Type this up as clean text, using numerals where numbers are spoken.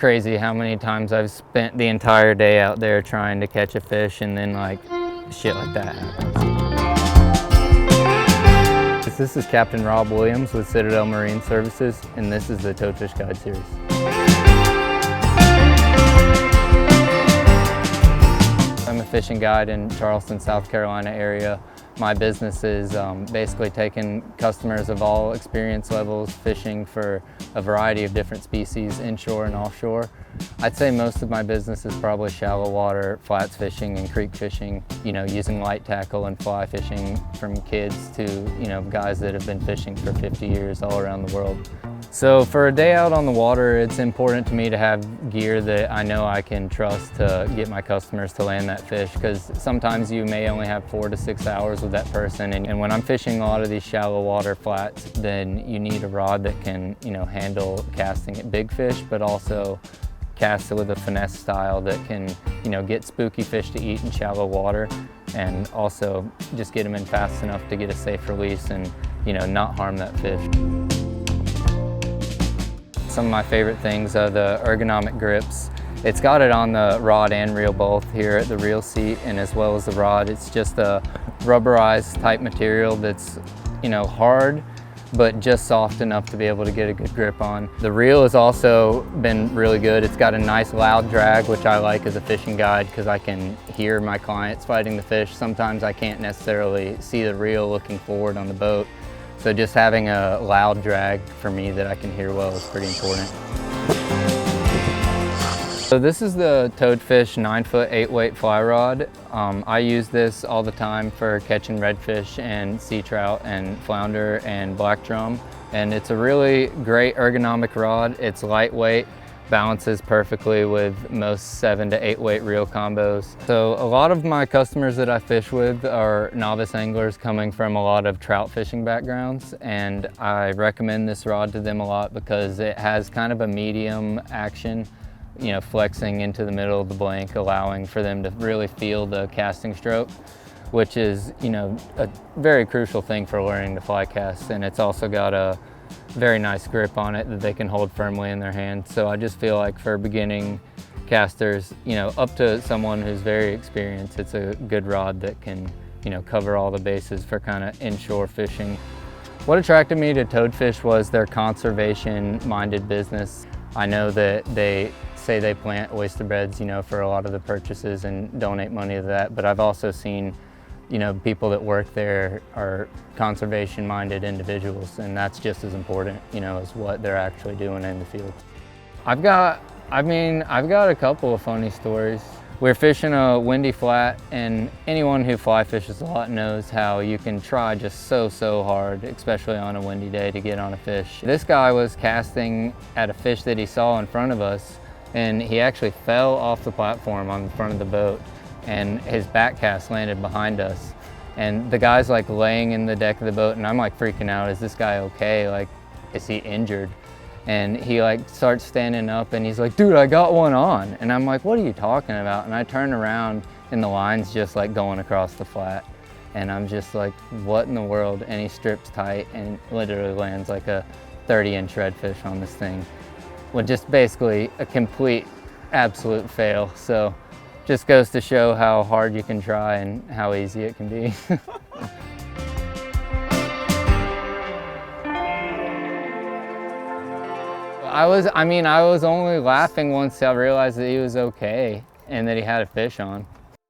crazy how many times I've spent the entire day out there trying to catch a fish and then like shit like that happens. This is Captain Rob Williams with Citadel Marine Services, and this is the Toadfish Guide Series. I'm a fishing guide in Charleston, South Carolina area. My business is basically taking customers of all experience levels fishing for a variety of different species, inshore and offshore. I'd say most of my business is probably shallow water, flats fishing and creek fishing, using light tackle and fly fishing, from kids to, guys that have been fishing for 50 years all around the world. So for a day out on the water, it's important to me to have gear that I know I can trust to get my customers to land that fish, because sometimes you may only have 4 to 6 hours with that person. And when I'm fishing a lot of these shallow water flats, then you need a rod that can, handle casting at big fish, but also cast with a finesse style that can, get spooky fish to eat in shallow water, and also just get them in fast enough to get a safe release and, not harm that fish. Some of my favorite things are the ergonomic grips. It's got it on the rod and reel both here at the reel seat, and as well as the rod. It's just a rubberized type material that's, hard, but just soft enough to be able to get a good grip on. The reel has also been really good. It's got a nice loud drag, which I like as a fishing guide because I can hear my clients fighting the fish. Sometimes I can't necessarily see the reel looking forward on the boat. So just having a loud drag for me that I can hear well is pretty important. So this is the Toadfish 9-foot 8-weight fly rod. I use this all the time for catching redfish and sea trout and flounder and black drum. And it's a really great ergonomic rod. It's lightweight, balances perfectly with most 7 to 8 weight reel combos. So a lot of my customers that I fish with are novice anglers coming from a lot of trout fishing backgrounds, and I recommend this rod to them a lot because it has kind of a medium action, flexing into the middle of the blank, allowing for them to really feel the casting stroke, which is, a very crucial thing for learning to fly cast. And it's also got a very nice grip on it that they can hold firmly in their hand. So I just feel like for beginning casters, up to someone who's very experienced, it's a good rod that can, cover all the bases for kind of inshore fishing. What attracted me to Toadfish was their conservation-minded business. I know that they say they plant oyster beds, for a lot of the purchases and donate money to that, but I've also seen people that work there are conservation-minded individuals, and that's just as important, as what they're actually doing in the field. I've got a couple of funny stories. We're fishing a windy flat, and anyone who fly fishes a lot knows how you can try just so hard, especially on a windy day, to get on a fish. This guy was casting at a fish that he saw in front of us, and he actually fell off the platform on the front of the boat, and his back cast landed behind us. And the guy's like laying in the deck of the boat, and I'm like freaking out. Is this guy okay? Like, is he injured? And he like starts standing up and he's like, dude, I got one on. And I'm like, what are you talking about? And I turn around and the line's just like going across the flat. And I'm just like, what in the world? And he strips tight and literally lands like a 30-inch redfish on this thing. Well, just basically a complete, absolute fail. So just goes to show how hard you can try and how easy it can be. I was only laughing once I realized that he was okay and that he had a fish on.